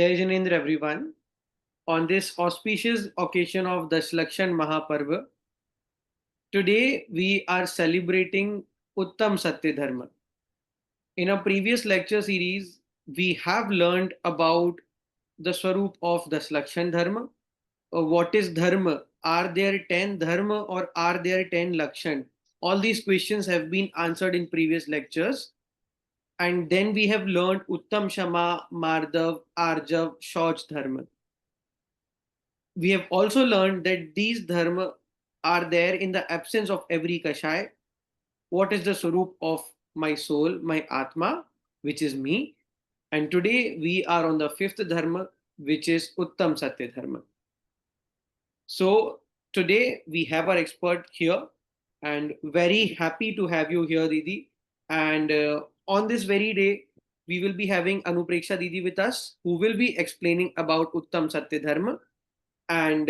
Jai Janendra everyone. On this auspicious occasion of Dashlakshan Mahaparva, today we are celebrating Uttam Satya Dharma. In a previous lecture series, we have learned about the Swarup of Dashlakshan Dharma. What is Dharma? Are there 10 Dharma or are there 10 Lakshan? All these questions have been answered in previous lectures. And then we have learned Uttam Shama, Mardav, Arjav, Shauch Dharma. We have also learned that these dharma are there in the absence of every kashai. What is the swarup of my soul, my atma, which is me? And today we are on the fifth dharma, which is Uttam Satya Dharma. So today we have our expert here, and very happy to have you here, Didi. And on this very day, we will be having Anupreksha Didi with us, who will be explaining about Uttam Satya Dharma. And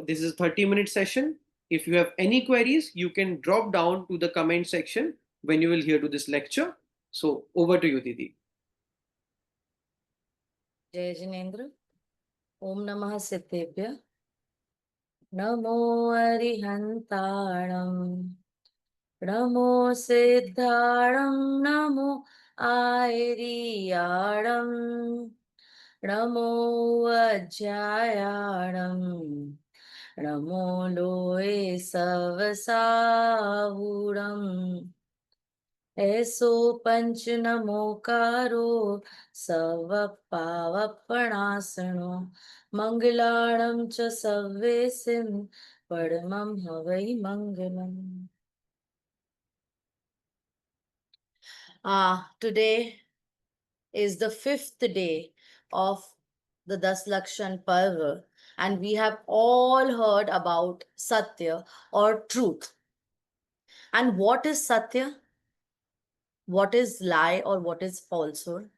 this is a 30-minute session. If you have any queries, you can drop down to the comment section when you will hear to this lecture. So over to you, Didi. जय जिनेन्द्र। ओम नमः सिद्धेभ्य। नमो अरिहन्ताणं नमो सिद्धाणं नमो आयरियाणं नमो अज्जायाणं नमो लोये सवसावूढम् ऐसो पंच नमोकारो सवपावपणासनो मंगलाणं च सव्वेसिं परमं हवै मंगलम्. Today is the fifth day of the Daslakshan Parva, and we have all heard about Satya or truth. And what is Satya? What is lie or what is falsehood?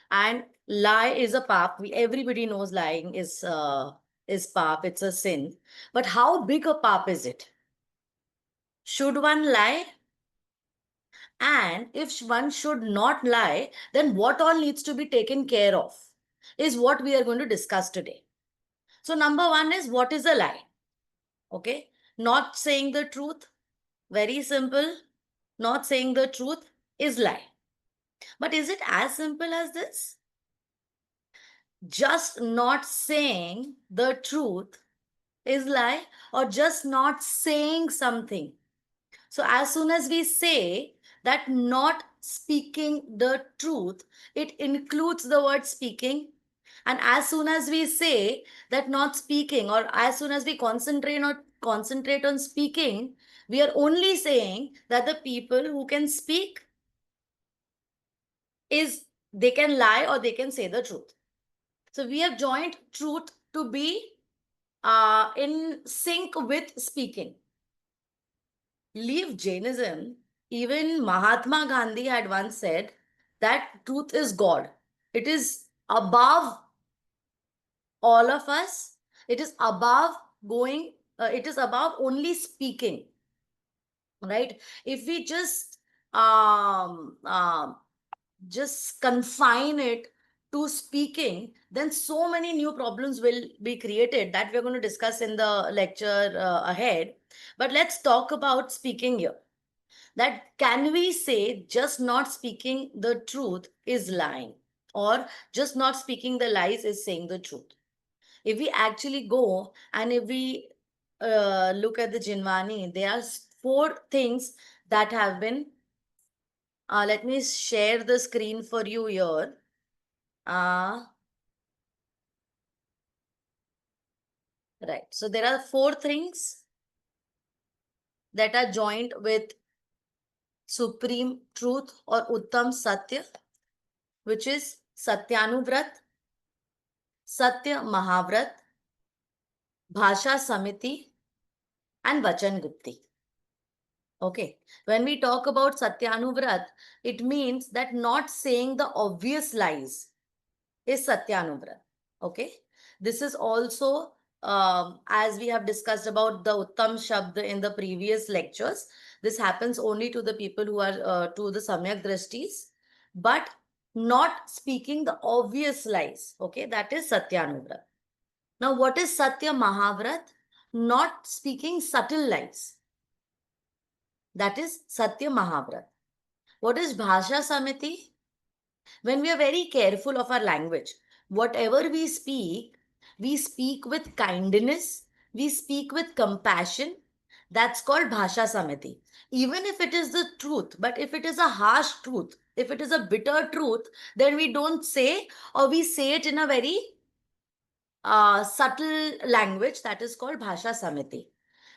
And lie is a pap. Everybody knows lying is pap. It's a sin. But how big a pap is it? Should one lie? And if one should not lie, then what all needs to be taken care of is what we are going to discuss today. So number one is, what is a lie? Okay. Not saying the truth. Very simple. Not saying the truth is lie. But is it as simple as this? Just not saying the truth is lie, or just not saying something? So as soon as we say that not speaking the truth, it includes the word speaking. And as soon as we say that not speaking, or as soon as we concentrate on speaking, we are only saying that the people who can speak they can lie or they can say the truth. So we have joined truth to be in sync with speaking. Leave Jainism. Even Mahatma Gandhi had once said that truth is God. It is above all of us. It is above it is above only speaking. Right? If we just confine it to speaking, then so many new problems will be created that we're going to discuss in the lecture ahead. But let's talk about speaking here. That can we say just not speaking the truth is lying, or just not speaking the lies is saying the truth? If we actually go and if we look at the Jinvani, there are 4 things that have been let me share the screen for you here. Right. So there are 4 things that are joined with Supreme Truth or Uttam Satya, which is Satyanuvrat, Satya Mahavrat, Bhasha Samiti, and Vachan Gupti. Okay. When we talk about Satyanuvrat, it means that not saying the obvious lies is Satyanuvrat. Okay. This is also, as we have discussed about the Uttam Shabd in the previous lectures, this happens only to the people who are to the Samyak Drashtis. But not speaking the obvious lies. Okay, that is Satyanuvrat. Now, what is Satya Mahavrat? Not speaking subtle lies. That is Satya Mahavrat. What is Bhasha Samiti? When we are very careful of our language, whatever we speak with kindness, we speak with compassion. That's called Bhasha Samiti. Even if it is the truth, but if it is a harsh truth, if it is a bitter truth, then we don't say, or we say it in a very subtle language. That is called Bhasha Samiti.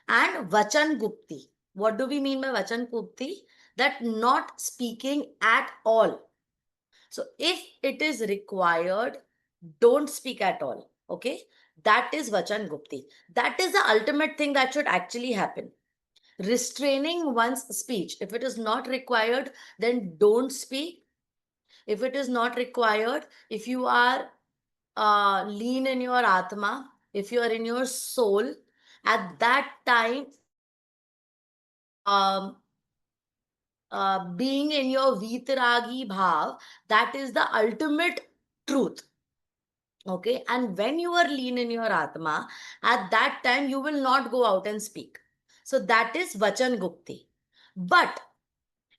And Vachan Gupti. What do we mean by Vachan Gupti? That not speaking at all. So if it is required, don't speak at all. Okay. That is Vachan Gupti. That is the ultimate thing that should actually happen. Restraining one's speech. If it is not required, then don't speak. If it is not required, if you are lean in your Atma, if you are in your soul, at that time, um, being in your Vitaragi Bhav, that is the ultimate truth. Okay, and when you are lean in your Atma, at that time you will not go out and speak. So that is Vachan Gupti. But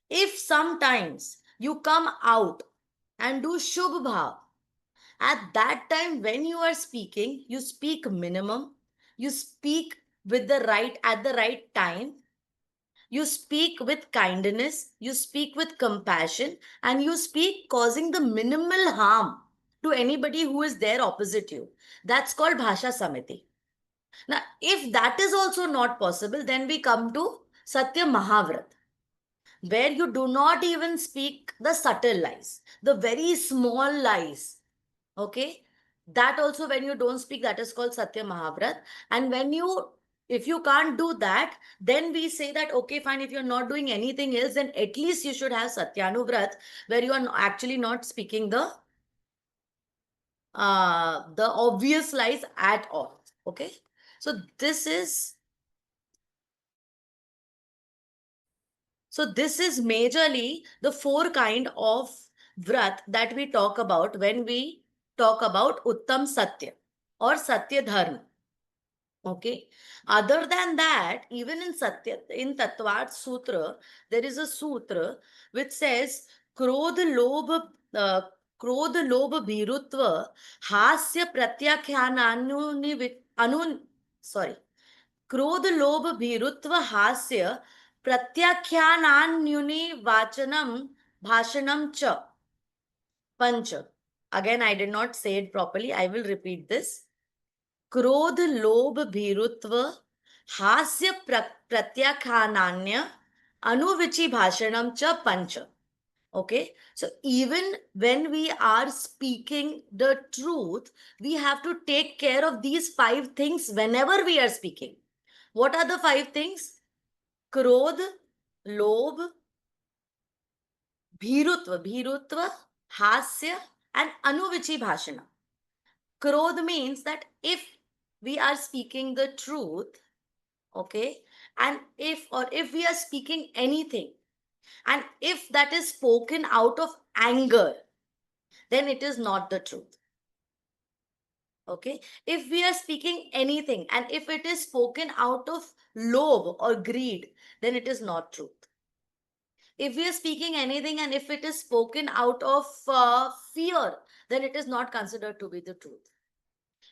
if sometimes you come out and do Shubh Bhav, at that time when you are speaking, you speak minimum, you speak with the right at the right time, you speak with kindness, you speak with compassion, and you speak causing the minimal harm to anybody who is there opposite you. That's called Bhasha Samiti. Now, if that is also not possible, then we come to Satya Mahavrat, where you do not even speak the subtle lies, the very small lies. Okay, that also when you don't speak, that is called Satya Mahavrat. And when you, if you can't do that, then we say that okay, fine, if you're not doing anything else, then at least you should have Satyanuvrat, where you are actually not speaking the obvious lies at all. Okay, so this is majorly the four kind of vrat that we talk about when we talk about Uttam Satya or Satya Dharma. Okay. Other than that, even in Satya, in Tattvat Sutra, there is a sutra which says Krodh Lobh Krodh Lobh Bhirutva Hasya Pratyakhyana Anu sorry. Krodh Lobh Bhirutva Hasya Pratyakhyanaanyuni Vachanam Bhashanam Cha Pancha. Again, I did not say it properly. I will repeat this. क्रोध लोभ भीरुत्व हास्य प्रत्याख्यानान्य अनुविचि भाषणम च पंच. Okay, so even when we are speaking the truth, we have to take care of these five things whenever we are speaking. What are the five things? Krodh, lobh, bhirutva, hasya, and anuvichi bhashana. Krodh means that if we are speaking the truth, okay, and if we are speaking anything, and if that is spoken out of anger, then it is not the truth. Okay, if we are speaking anything and if it is spoken out of love or greed, then it is not truth. If we are speaking anything and if it is spoken out of fear, then it is not considered to be the truth.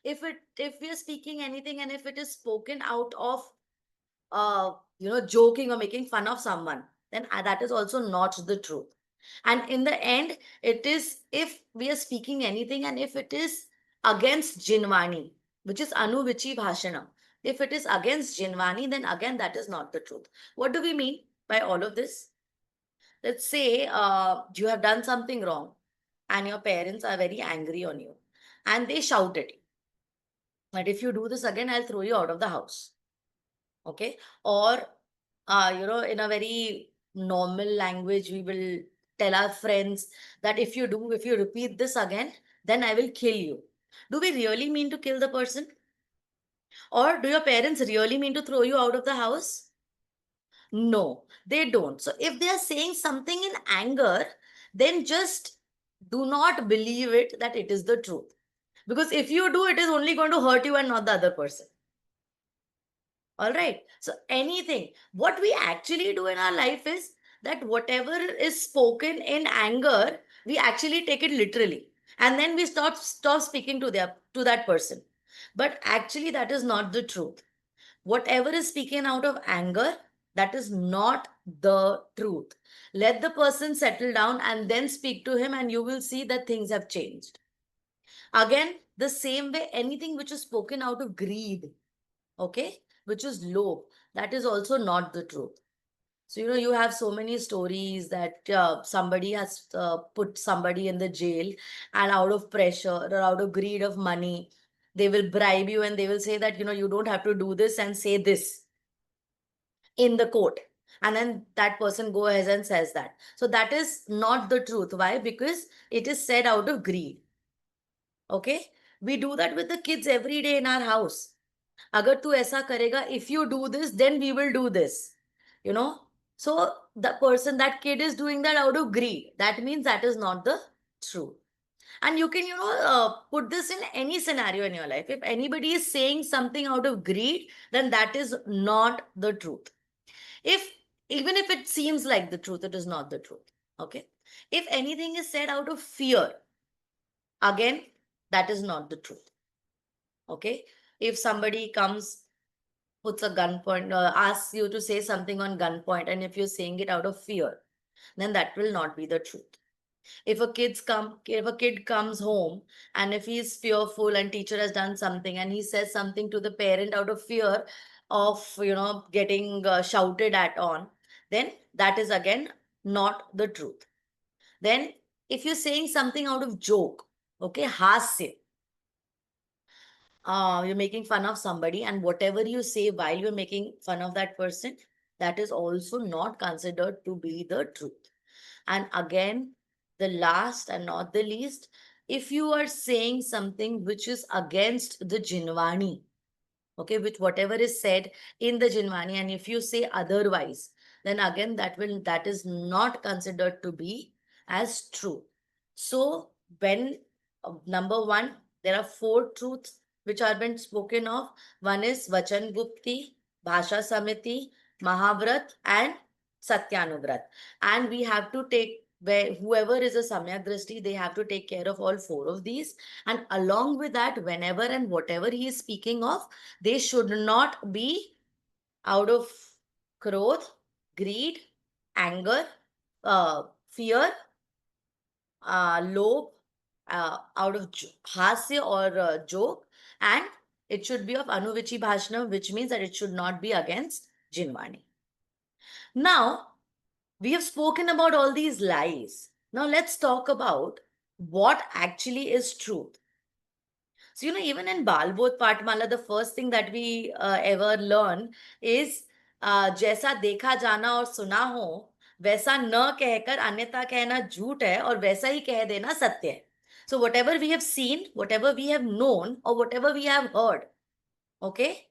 If we are speaking anything and if it is spoken out of joking or making fun of someone, then that is also not the truth. And in the end, it is, if we are speaking anything and if it is against Jinvani, which is Anuvichi Bhashanam, if it is against Jinvani, then again that is not the truth. What do we mean by all of this? Let's say you have done something wrong and your parents are very angry on you and they shout at you that if you do this again, I'll throw you out of the house. Okay, or in a very normal language, we will tell our friends that if you repeat this again, then I will kill you. Do we really mean to kill the person? Or do your parents really mean to throw you out of the house? No, they don't. So if they are saying something in anger, then just Do not believe it that it is the truth. Because if you do, it is only going to hurt you and not the other person. All right. So anything, what we actually do in our life is that whatever is spoken in anger, we actually take it literally. And then we stop speaking to that person. But actually, that is not the truth. Whatever is speaking out of anger, that is not the truth. Let the person settle down and then speak to him, and you will see that things have changed. Again, the same way, anything which is spoken out of greed, okay, which is low, that is also not the truth. So, you have so many stories that somebody has put somebody in the jail, and out of pressure or out of greed of money, they will bribe you and they will say that, you don't have to do this and say this in the court. And then that person go ahead and says that. So that is not the truth. Why? Because it is said out of greed. Okay? We do that with the kids every day in our house. Agar tu aisa karega, if you do this, then we will do this. So the person, that kid is doing that out of greed. That means that is not the truth. And you can, put this in any scenario in your life. If anybody is saying something out of greed, then that is not the truth. Even if it seems like the truth, it is not the truth. Okay. If anything is said out of fear, again, that is not the truth. Okay. If somebody comes, puts a gunpoint, asks you to say something on gunpoint, and if you're saying it out of fear, then that will not be the truth. If a kid comes home and if he is fearful and teacher has done something and he says something to the parent out of fear of getting shouted at on, then that is again not the truth. Then if you're saying something out of joke, okay, hasya, you're making fun of somebody, and whatever you say while you're making fun of that person, that is also not considered to be the truth. And again, the last and not the least, if you are saying something which is against the Jinvani, okay, with whatever is said in the Jinvani, and if you say otherwise, then again that is not considered to be as true. So when number one, there are 4 truths which are been spoken of. One is Vachan Gupti, Bhasha Samiti, Mahavrat, and Satyanuvrat. And we have to take, where whoever is a Samyak Drishti, they have to take care of all 4 of these. And along with that, whenever and whatever he is speaking of, they should not be out of krodh, greed, anger, fear, lobh, out of hasya or joke, and it should be of anuvichi bhashanam, which means that it should not be against Jinvani. Now, we have spoken about all these lies. Now, let's talk about what actually is truth. So, even in Balbodh Patmala, the first thing that we ever learn is जैसा देखा जाना और सुना हो वैसा न कहकर अन्यथा कहना झूठ है और वैसा ही कह देना सत्य है. So whatever we have seen, whatever we have known, or whatever we have heard, okay,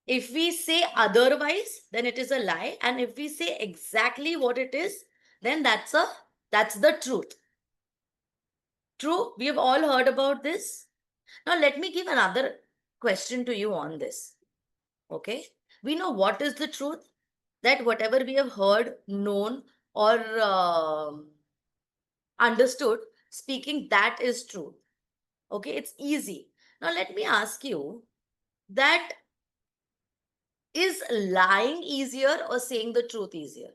if we say otherwise, then it is a lie, and if we say exactly what it is, then that's the truth. True, we have all heard about this. Now, let me give another question to you on this. Okay. We know what is the truth, that whatever we have heard, known, or understood, speaking, that is true. Okay. It's easy. Now, let me ask you that is lying easier or saying the truth easier?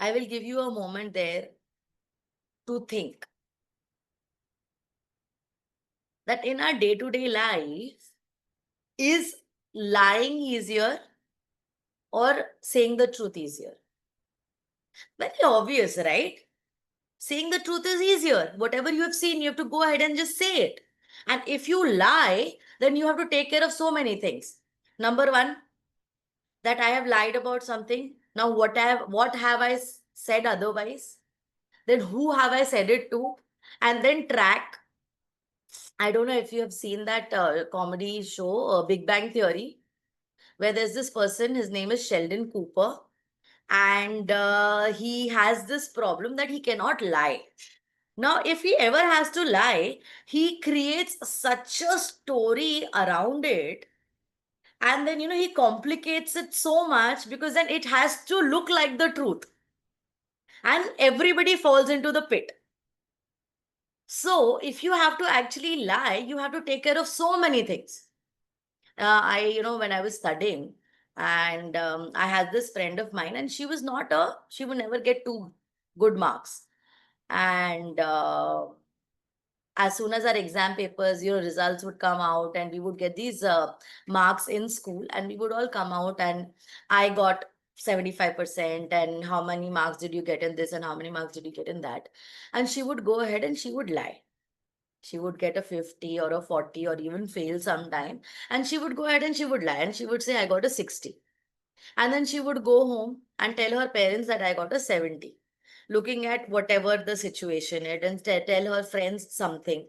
I will give you a moment there to think. That in our day-to-day life, is lying easier or saying the truth easier? Very obvious, right? Saying the truth is easier. Whatever you have seen, you have to go ahead and just say it. And if you lie, then you have to take care of so many things. Number one, that I have lied about something. Now, what have I said otherwise? Then who have I said it to? And then track. I don't know if you have seen that comedy show, Big Bang Theory, where there's this person, his name is Sheldon Cooper, and he has this problem that he cannot lie. Now, if he ever has to lie, he creates such a story around it. And then, he complicates it so much because then it has to look like the truth. And everybody falls into the pit. So, if you have to actually lie, you have to take care of so many things. When I was studying, and I had this friend of mine, and she would never get too good marks. And as soon as our exam papers, results would come out, and we would get these marks in school, and we would all come out, and I got 75%, and how many marks did you get in this, and how many marks did you get in that? And she would go ahead and she would lie. She would get a 50 or a 40 or even fail sometime. And she would go ahead and she would lie, and she would say, I got a 60. And then she would go home and tell her parents that I got a 70, looking at whatever the situation is, and tell her friends something.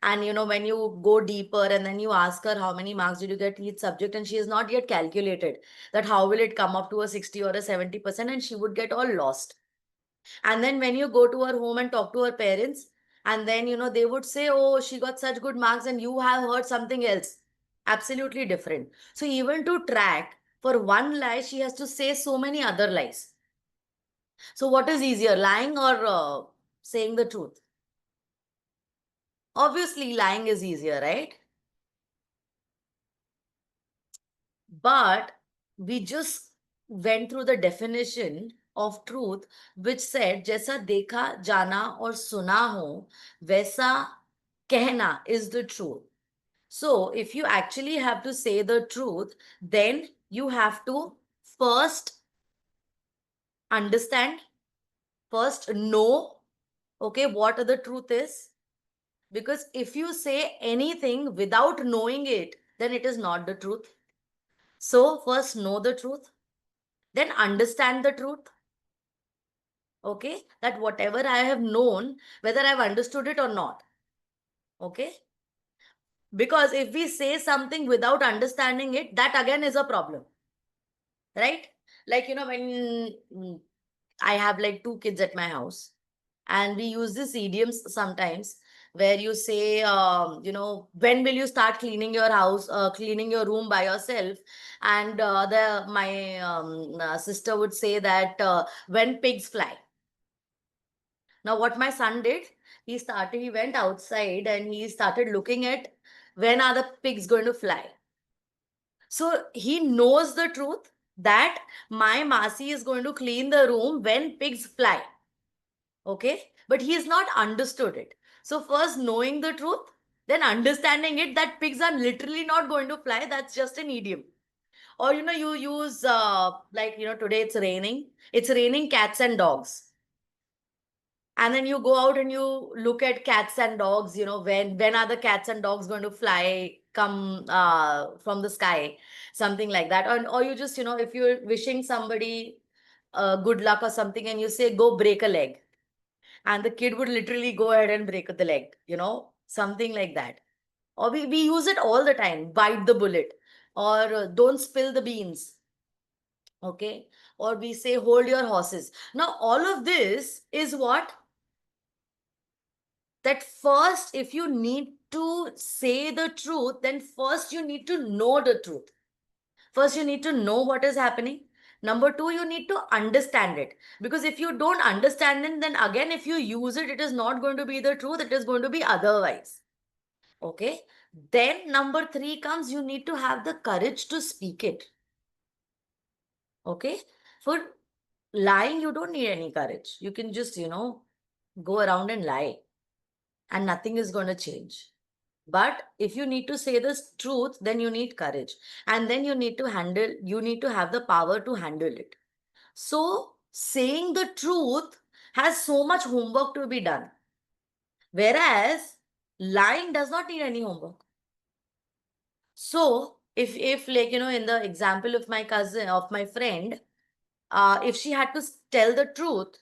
And when you go deeper and then you ask her how many marks did you get each subject, and she has not yet calculated that how will it come up to a 60 or a 70%, and she would get all lost. And then when you go to her home and talk to her parents, and then they would say, oh, she got such good marks, and you have heard something else absolutely different. So even to track for one lie, she has to say so many other lies. So what is easier, lying or saying the truth? Obviously lying is easier, right? But we just went through the definition of truth, which said जैसा देखा जाना और सुना हो वैसा कहना is the truth. So if you actually have to say the truth, then you have to first understand, first know, okay, what the truth is. Because if you say anything without knowing it, then it is not the truth. So first know the truth, then understand the truth. Okay, that whatever I have known, whether I've understood it or not. Okay, because if we say something without understanding it, that again is a problem, right? Like, when I have like 2 kids at my house, and we use this idioms sometimes where you say, when will you start cleaning your house, cleaning your room by yourself? And my sister would say that when pigs fly. Now, what my son did, he went outside and he started looking at when are the pigs going to fly. So he knows the truth that my Masi is going to clean the room when pigs fly. Okay, but he has not understood it. So first knowing the truth, then understanding it that pigs are literally not going to fly. That's just an idiom. Or you use today it's raining cats and dogs. And then you go out and you look at cats and dogs, when are the cats and dogs going to fly, come from the sky, something like that. Or you just, if you're wishing somebody good luck or something, and you say, go break a leg. And the kid would literally go ahead and break the leg, something like that. Or we use it all the time, bite the bullet, or don't spill the beans. Okay. Or we say, hold your horses. Now, all of this is what? That first, if you need to say the truth, then first you need to know the truth. First, you need to know what is happening. Number 2, you need to understand it. Because if you don't understand it, then again, if you use it, it is not going to be the truth. It is going to be otherwise. Okay. Then number 3 comes, you need to have the courage to speak it. Okay. For lying, you don't need any courage. You can just, go around and lie, and nothing is going to change. But if you need to say the truth, then you need courage. And then you need to have the power to handle it. So saying the truth has so much homework to be done. Whereas lying does not need any homework. So if like, in the example of my cousin, of my friend, if she had to tell the truth,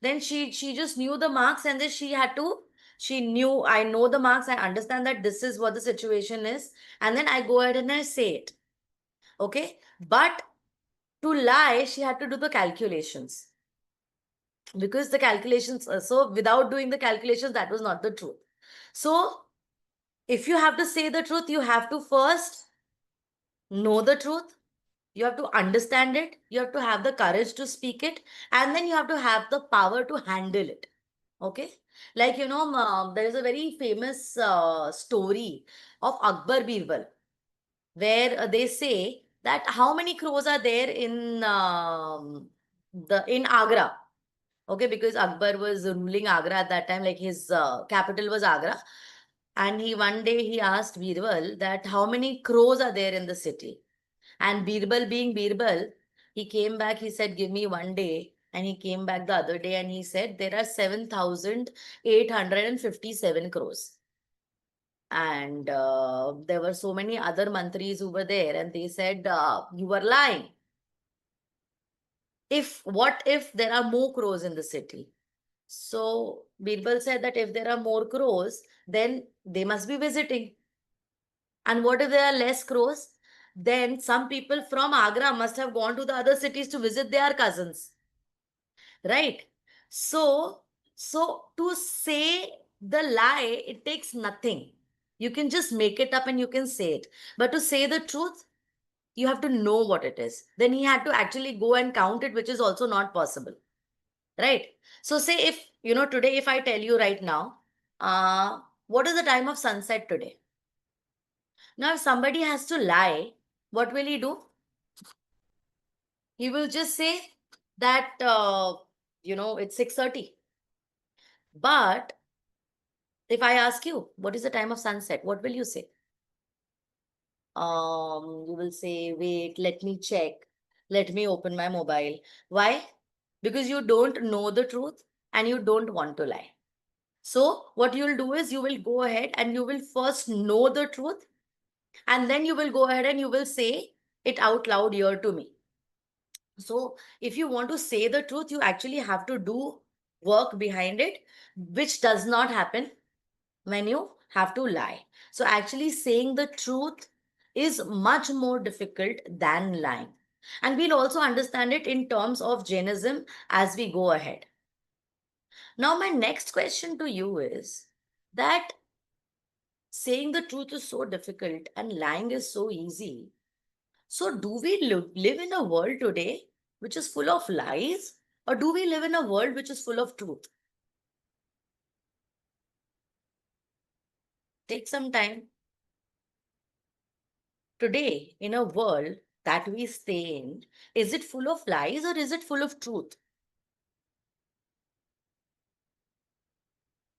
then she just knew the marks, and then she knew, I know the marks, I understand that this is what the situation is, and then I go ahead and I say it. Okay. But to lie, she had to do the calculations. Because the calculations, so without doing the calculations, that was not the truth. So if you have to say the truth, you have to first know the truth. You have to understand it. You have to have the courage to speak it. And then you have to have the power to handle it. Okay. Like, there is a very famous story of Akbar Birbal, where they say that how many crows are there in Agra. Okay, because Akbar was ruling Agra at that time, like his capital was Agra. And one day he asked Birbal that how many crows are there in the city. And Birbal being Birbal, he came back, he said, give me one day. And he came back the other day and he said, there are 7,857 crores. And there were so many other mantris who were there and they said, you were lying. What if there are more crows in the city? So Birbal said that if there are more crows, then they must be visiting. And what if there are less crows? Then some people from Agra must have gone to the other cities to visit their cousins. Right? So to say the lie, it takes nothing. You can just make it up and you can say it. But to say the truth, you have to know what it is. Then he had to actually go and count it, which is also not possible. Right? So say if, today if I tell you right now, what is the time of sunset today? Now, if somebody has to lie, what will he do? He will just say that, it's 6:30. But if I ask you, what is the time of sunset? What will you say? You will say, wait, let me check. Let me open my mobile. Why? Because you don't know the truth and you don't want to lie. So what you'll do is you will go ahead and you will first know the truth. And then you will go ahead and you will say it out loud here to me. So if you want to say the truth, you actually have to do work behind it, which does not happen when you have to lie. So actually saying the truth is much more difficult than lying. And we'll also understand it in terms of Jainism as we go ahead. Now, my next question to you is that saying the truth is so difficult and lying is so easy. So, do we live in a world today which is full of lies, or do we live in a world which is full of truth? Take some time. Today, in a world that we stay in, is it full of lies or is it full of truth?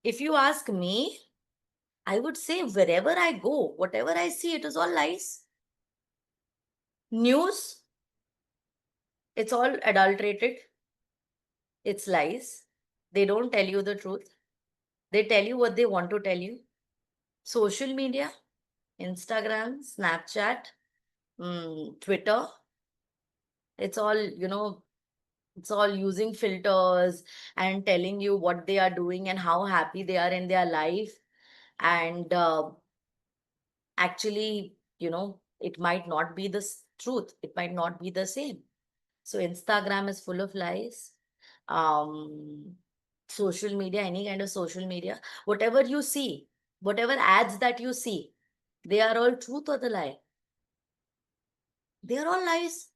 If you ask me, I would say wherever I go, whatever I see, it is all lies. News, it's all adulterated. It's lies. They don't tell you the truth. They tell you what they want to tell you. Social media, Instagram, Snapchat, Twitter, it's all, it's all using filters and telling you what they are doing and how happy they are in their life. And actually, it might not be the truth. It might not be the same. So Instagram is full of lies. Social media, any kind of social media, whatever you see, whatever ads that you see, they are all truth or the lie? They are all lies.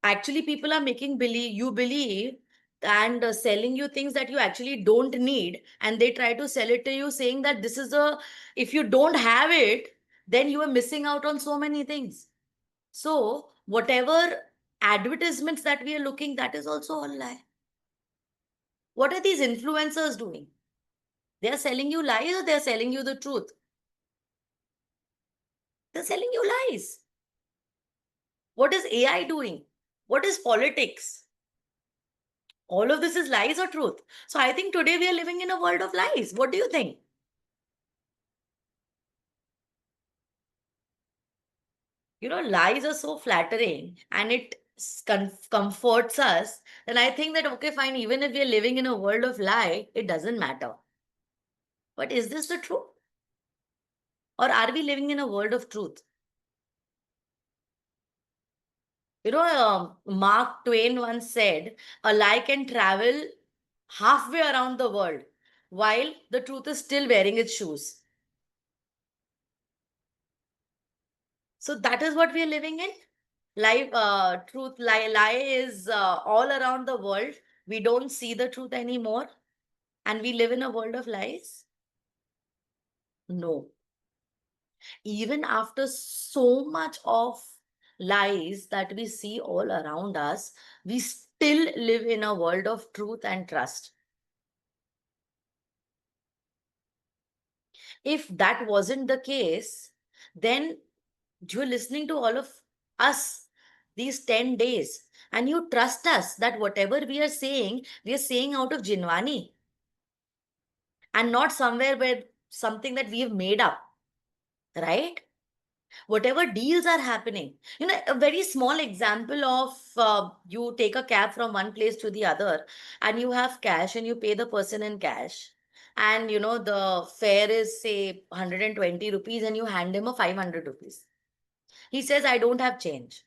Actually, people are making you believe and selling you things that you actually don't need, and they try to sell it to you saying that this is if you don't have it, then you are missing out on so many things. So whatever advertisements that we are looking, that is also a lie. What are these influencers doing? They are selling you lies or they are selling you the truth? They're selling you lies. What is AI doing? What is politics? All of this is lies or truth? So I think today we are living in a world of lies. What do you think? Lies are so flattering and it comforts us. Then I think that, okay, fine, even if we are living in a world of lie, it doesn't matter. But is this the truth? Or are we living in a world of truth? Mark Twain once said, a lie can travel halfway around the world while the truth is still wearing its shoes. So that is what we are living in. Truth, lie is all around the world. We don't see the truth anymore. And we live in a world of lies? No. Even after so much of lies that we see all around us, we still live in a world of truth and trust. If that wasn't the case, then you're listening to all of us these 10 days and you trust us that whatever we are saying out of Jinwani and not somewhere where something that we have made up, right? Whatever deals are happening, a very small example of you take a cab from one place to the other and you have cash and you pay the person in cash, and the fare is say 120 rupees and you hand him a 500 rupees. He says, I don't have change.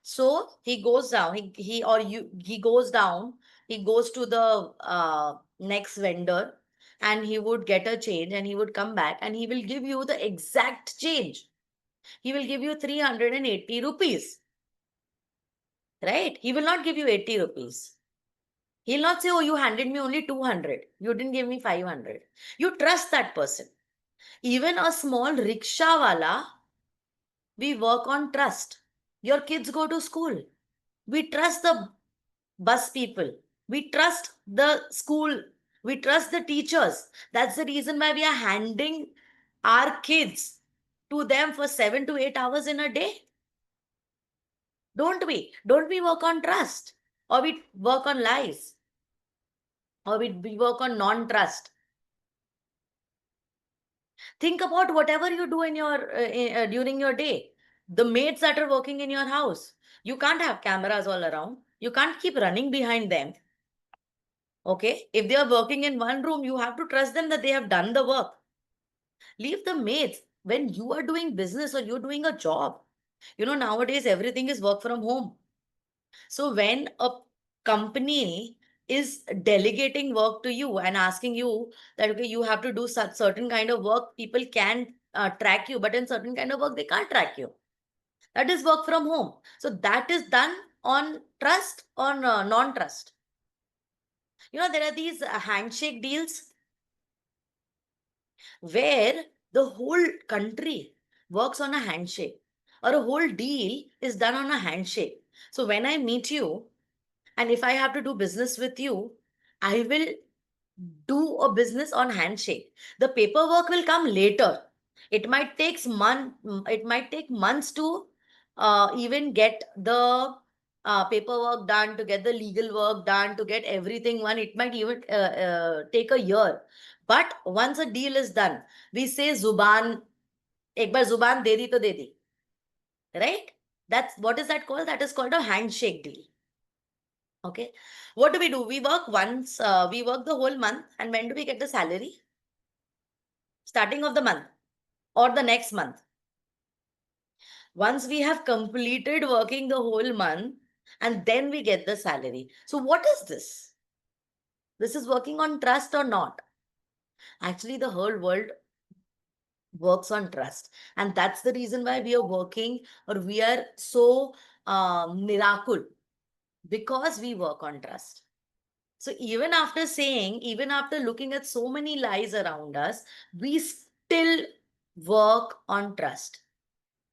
So he goes down, he goes down, he goes to the next vendor and he would get a change and he would come back and he will give you the exact change. He will give you 380 rupees, right? He will not give you 80 rupees. He'll not say, oh, you handed me only 200. You didn't give me 500. You trust that person. Even a small rickshaw wala, we work on trust. Your kids go to school. We trust the bus people. We trust the school. We trust the teachers. That's the reason why we are handing our kids to them for 7 to 8 hours in a day. Don't we? Don't we work on trust? Or we work on lies? Or we work on non-trust? Think about whatever you do in your during your day. The maids that are working in your house, you can't have cameras all around. You can't keep running behind them. Okay? If they are working in one room, you have to trust them that they have done the work. Leave the maids. When you are doing business or you're doing a job, nowadays everything is work from home. So when a company is delegating work to you and asking you that, okay, you have to do such certain kind of work, people can track you, but in certain kind of work, they can't track you. That is work from home. So that is done on trust or non-trust. There are these handshake deals where the whole country works on a handshake, or a whole deal is done on a handshake. So when I meet you, and if I have to do business with you, I will do a business on handshake. The paperwork will come later. It might take months to even get the paperwork done, to get the legal work done, to get everything one. It might even take a year. But once a deal is done, we say zuban, ek bar zuban de di to de di. Right? That's what is that called? That is called a handshake deal. Okay. What do? We work once, we work the whole month. And when do we get the salary? Starting of the month or the next month. Once we have completed working the whole month and then we get the salary. So what is this? This is working on trust or not? Actually, the whole world works on trust. And that's the reason why we are working, or we are so miracle, because we work on trust. So even after looking at so many lies around us, we still work on trust.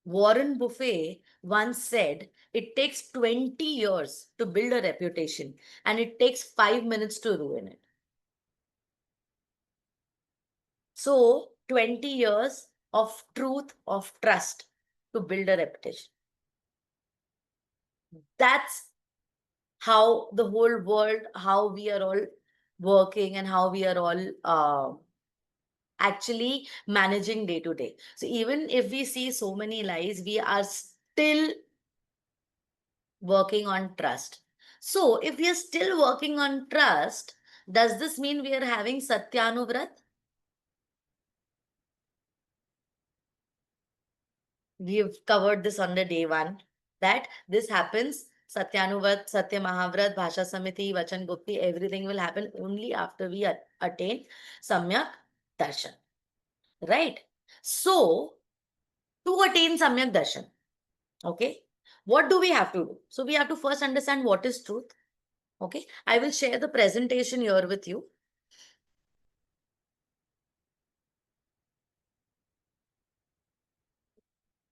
Warren Buffett once said, it takes 20 years to build a reputation and it takes 5 minutes to ruin it. So 20 years of truth, of trust to build a reputation. That's how the whole world, how we are all working and how we are all actually managing day to day. So even if we see so many lies, we are still working on trust. So if we are still working on trust, does this mean we are having Satyanuvrat? We've covered this on the day one. that this happens. Satyanuvat, Satya Mahavrat, Bhasha Samiti, Vachan Gupti, everything will happen only after we attain Samyak Darshan. Right? So, to attain Samyak Darshan, okay, what do we have to do? So, we have to first understand what is truth. Okay, I will share the presentation here with you.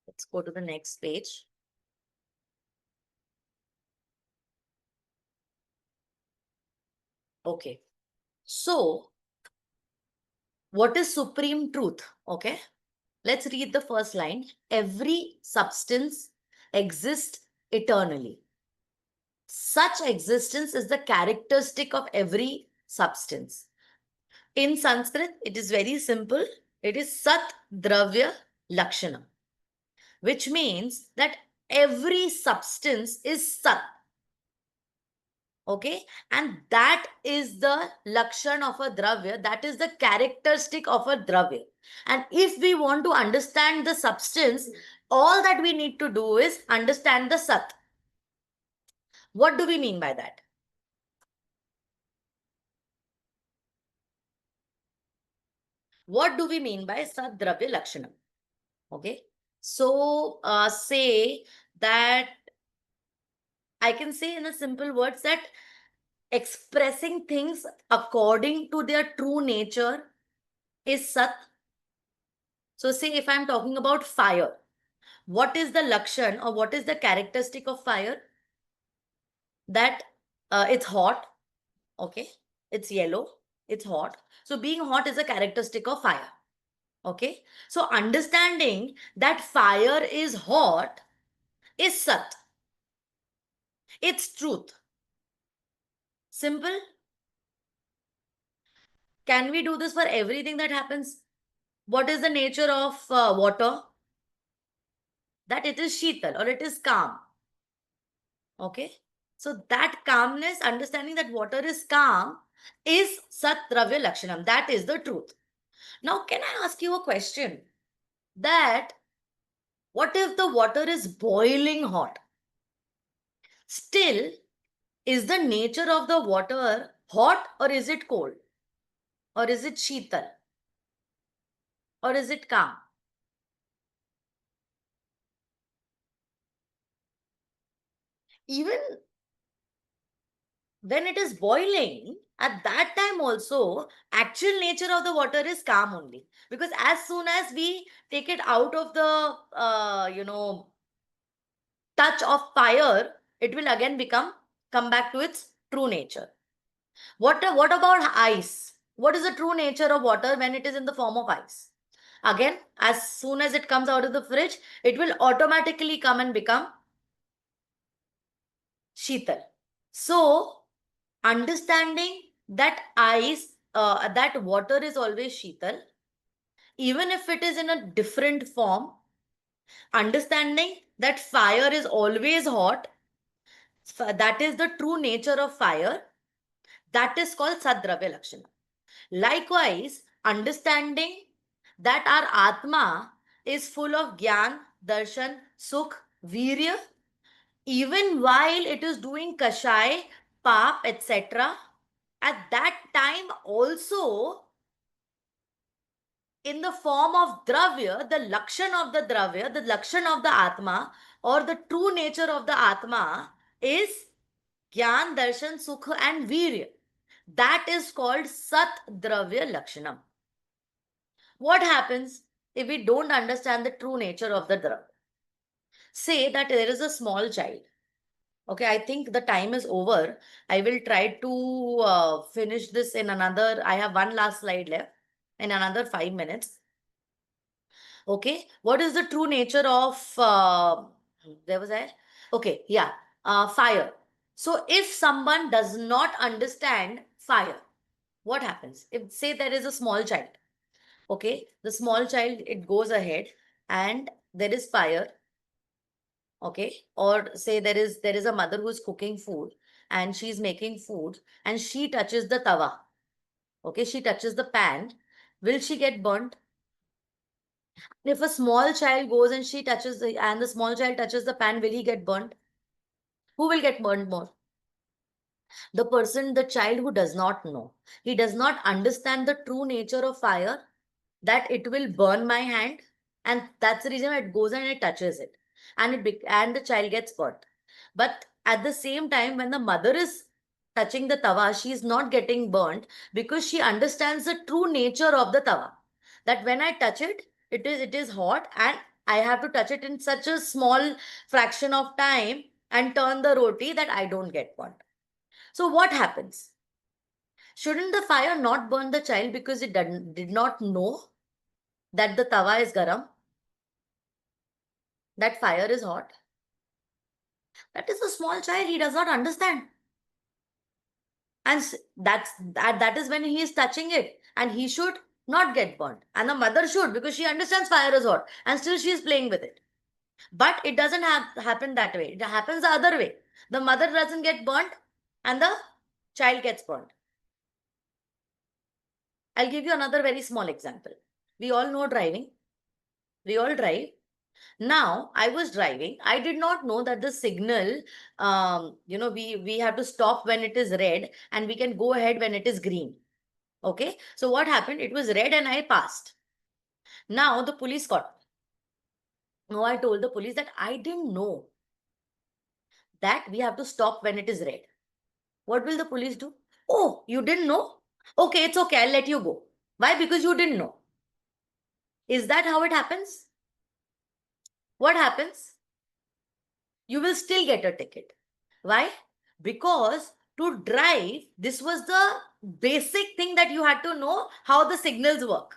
Let's go to the next page. Okay, so what is supreme truth? Okay, let's read the first line. Every substance exists eternally. Such existence is the characteristic of every substance. In Sanskrit, it is very simple. It is Sat Dravya Lakshana, which means that every substance is Sat. Okay, and that is the lakshan of a dravya, that is the characteristic of a dravya. And if we want to understand the substance, all that we need to do is understand the sat. What do we mean by that? What do we mean by sat dravya lakshanam? Okay, so say that I can say in a simple words that expressing things according to their true nature is sat. So say if I'm talking about fire, what is the lakshan or what is the characteristic of fire? That it's hot, okay? It's yellow, it's hot. So being hot is a characteristic of fire, okay? So understanding that fire is hot is sat. It's truth. Simple. Can we do this for everything that happens? What is the nature of water? That it is sheetal or it is calm. Okay. So that calmness, understanding that water is calm, is Sat Dravya Lakshanam. That is the truth. Now, can I ask you a question? That what if the water is boiling hot? Still, is the nature of the water hot or is it cold? Or is it sheetal? Or is it calm? Even when it is boiling, at that time also, actual nature of the water is calm only. Because as soon as we take it out of the, touch of fire, it will again come back to its true nature. What about ice? What is the true nature of water when it is in the form of ice? Again, as soon as it comes out of the fridge, it will automatically come and become sheetal. So, understanding that that water is always sheetal, even if it is in a different form, understanding that fire is always hot, that is the true nature of fire, that is called Sadravya Lakshana. Likewise, understanding that our Atma is full of Gyan, Darshan, Sukh, Virya, even while it is doing Kashai, Pap, etc., at that time also, in the form of Dravya, the Lakshan of the Dravya, the Lakshan of the Atma, or the true nature of the Atma is Gyan, Darshan, Sukha and Virya. That is called Sat Dravya Lakshanam. What happens if we don't understand the true nature of the Dravya? Say that there is a small child. Okay, I think the time is over. I will try to finish this in another. I have one last slide left in another 5 minutes. Okay, what is the true nature of there was a okay, yeah, fire. So if someone does not understand fire, what happens? If say there is a small child, okay, the small child, it goes ahead and there is fire, okay, or say there is a mother who is cooking food and she's making food and she touches the tawa, okay, she touches the pan, will she get burnt? If a small child goes and the small child touches the pan, will he get burnt? Who will get burnt more? The child who does not know. He does not understand the true nature of fire, that it will burn my hand, and that's the reason it goes and it touches it, and the child gets burnt. But at the same time, when the mother is touching the tawa, she is not getting burnt, because she understands the true nature of the tawa, that when I touch it, it is hot, and I have to touch it in such a small fraction of time and turn the roti that I don't get burnt. So what happens? Shouldn't the fire not burn the child because it did not know that the tawa is garam, that fire is hot? That is a small child, he does not understand. And that is when he is touching it, and he should not get burnt. And the mother should, because she understands fire is hot, and still she is playing with it. But it doesn't happen that way. It happens the other way. The mother doesn't get burnt, and the child gets burnt. I'll give you another very small example. We all know driving. We all drive. Now, I was driving. I did not know that the signal, we have to stop when it is red, and we can go ahead when it is green. Okay. So what happened? It was red and I passed. Now the police caught me. Now I told the police that I didn't know that we have to stop when it is red. What will the police do? Oh, you didn't know? Okay, it's okay. I'll let you go. Why? Because you didn't know. Is that how it happens? What happens? You will still get a ticket. Why? Because to drive, this was the basic thing that you had to know how the signals work,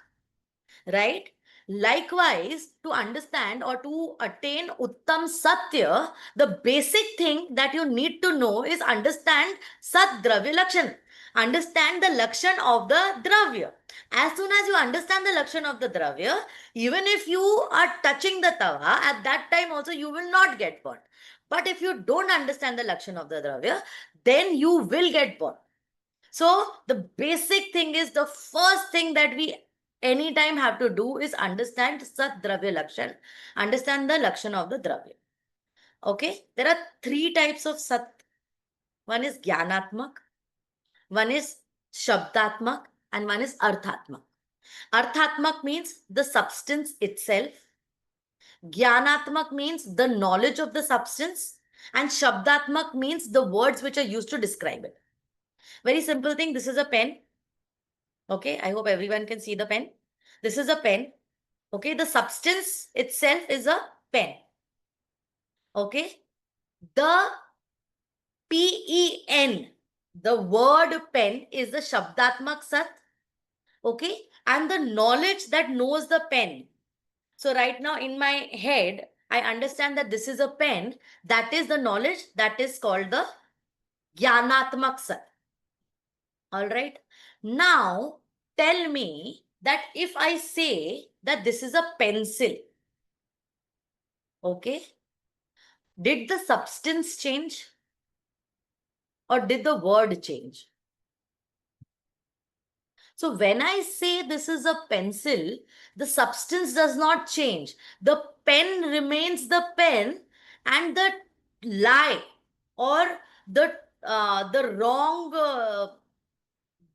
right? Likewise, to understand or to attain Uttam Satya, the basic thing that you need to know is understand Sat Dravya Lakshan. Understand the Lakshan of the Dravya. As soon as you understand the Lakshan of the Dravya, even if you are touching the tawa, at that time also you will not get burnt. But if you don't understand the Lakshan of the Dravya, then you will get burnt. So the basic thing is, the first thing that we anytime have to do is understand Sat Dravya Lakshan, understand the Lakshan of the Dravya. Okay, there are three types of Sat. One is Jnanatmak, one is Shabdatmak, and one is Arthatmak. Arthatmak means the substance itself. Jnanatmak means the knowledge of the substance. And Shabdatmak means the words which are used to describe it. Very simple thing. This is a pen. Okay, I hope everyone can see the pen. This is a pen. Okay, the substance itself is a pen. Okay, the pen, the word pen, is the Shabdatmak Sat. Okay, and the knowledge that knows the pen. So right now in my head, I understand that this is a pen. That is the knowledge that is called the Jnanatmak Sat. All right. Now tell me that if I say that this is a pencil, okay, did the substance change or did the word change? So when I say this is a pencil, the substance does not change. The pen remains the pen, and the lie or the wrong,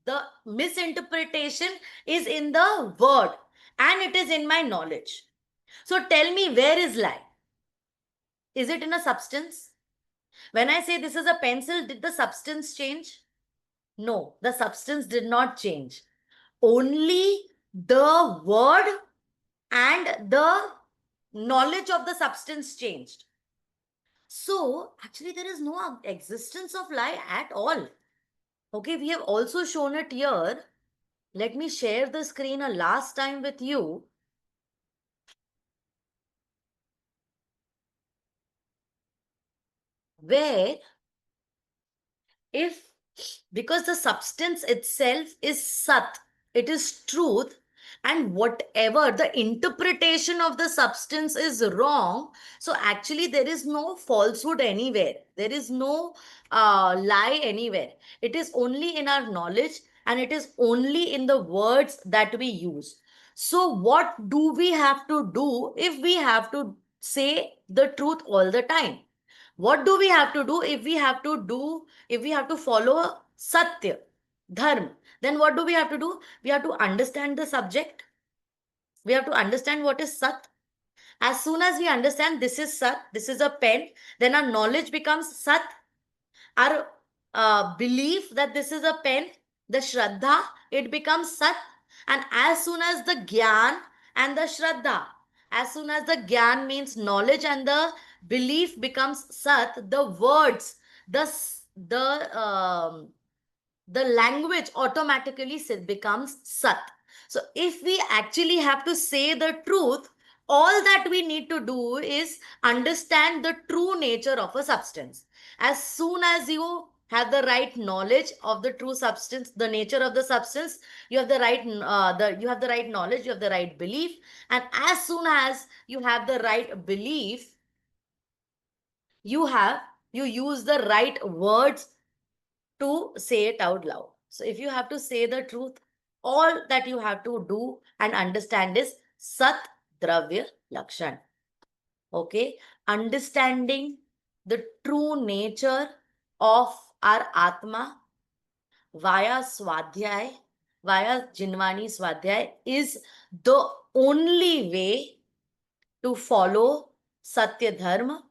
the misinterpretation is in the word, and it is in my knowledge. So tell me, where is lie? Is it in a substance? When I say this is a pencil, did the substance change? No, the substance did not change. Only the word and the knowledge of the substance changed. So actually there is no existence of lie at all. Okay, we have also shown it here. Let me share the screen a last time with you. Where because the substance itself is Sat, it is truth, and whatever the interpretation of the substance is wrong, so actually there is no falsehood anywhere. There is no lie anywhere. It is only in our knowledge, and it is only in the words that we use. So what do we have to do if we have to say the truth all the time? What do we have to do if we have to follow Satya, Dharma? Then what do we have to do? We have to understand the subject. We have to understand what is Sat. As soon as we understand this is Sat, this is a pen, then our knowledge becomes Sat. Our belief that this is a pen, the Shraddha, it becomes Sat. And as soon as the Gyan and the Shraddha, as soon as the Gyan means knowledge and the belief becomes Sat, the words, the language automatically becomes Sat. So if we actually have to say the truth, all that we need to do is understand the true nature of a substance. As soon as you have the right knowledge of the true substance, the nature of the substance, you have the right you have the right knowledge, you have the right belief, and as soon as you have the right belief, you use the right words to say it out loud. So if you have to say the truth, all that you have to do and understand is Sat Dravya Lakshan. Okay, understanding the true nature of our Atma via Swadhyay, via Jinwani Swadhyay is the only way to follow Satya Dharma.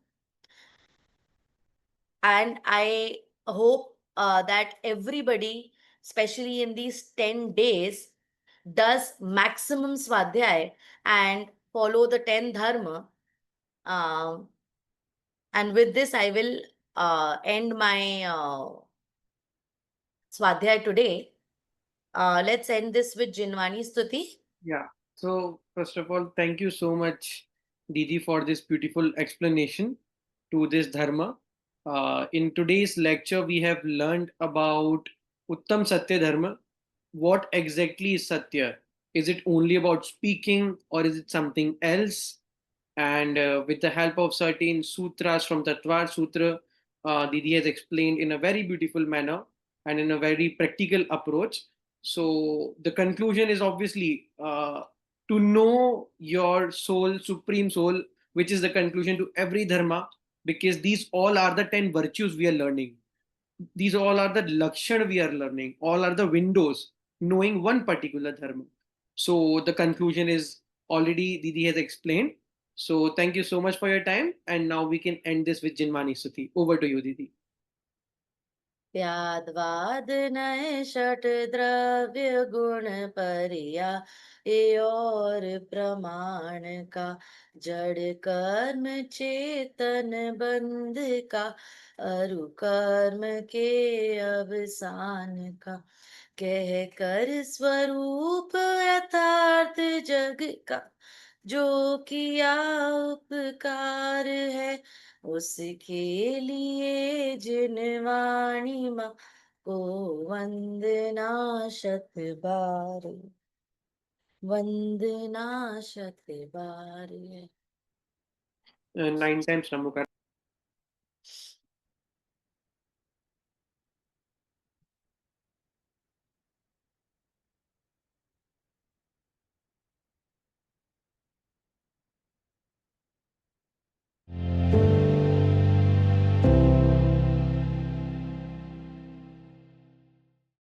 And I hope that everybody, especially in these 10 days, does maximum Swadhyay and follow the 10 Dharma. And with this, I will end my Swadhyay today. Let's end this with Jinwani Stuti. Yeah. So first of all, thank you so much, Didi, for this beautiful explanation to this dharma. In today's lecture, we have learned about Uttam Satya Dharma. What exactly is Satya? Is it only about speaking or is it something else? And with the help of certain sutras from Tatvar Sutra, Didi has explained in a very beautiful manner and in a very practical approach. So the conclusion is obviously to know your soul, supreme soul, which is the conclusion to every dharma, because these all are the 10 virtues we are learning. These all are the lakshan we are learning. All are the windows knowing one particular dharma. So the conclusion is already Didi has explained. So thank you so much for your time. And now we can end this with Jinmani Suti. Over to you, Didi. व्याद्वाद नय षट द्रव्य गुण परिया ये और प्रमाण का जड़ कर्म चेतन बंध का अरु कर्म के अवसान का कह कर स्वरूप यथार्थ जग का जो किया उपकार है उसके लिए जिनवाणी माँ को वंदना शत बार, वंदना शत बार। 9 times Namo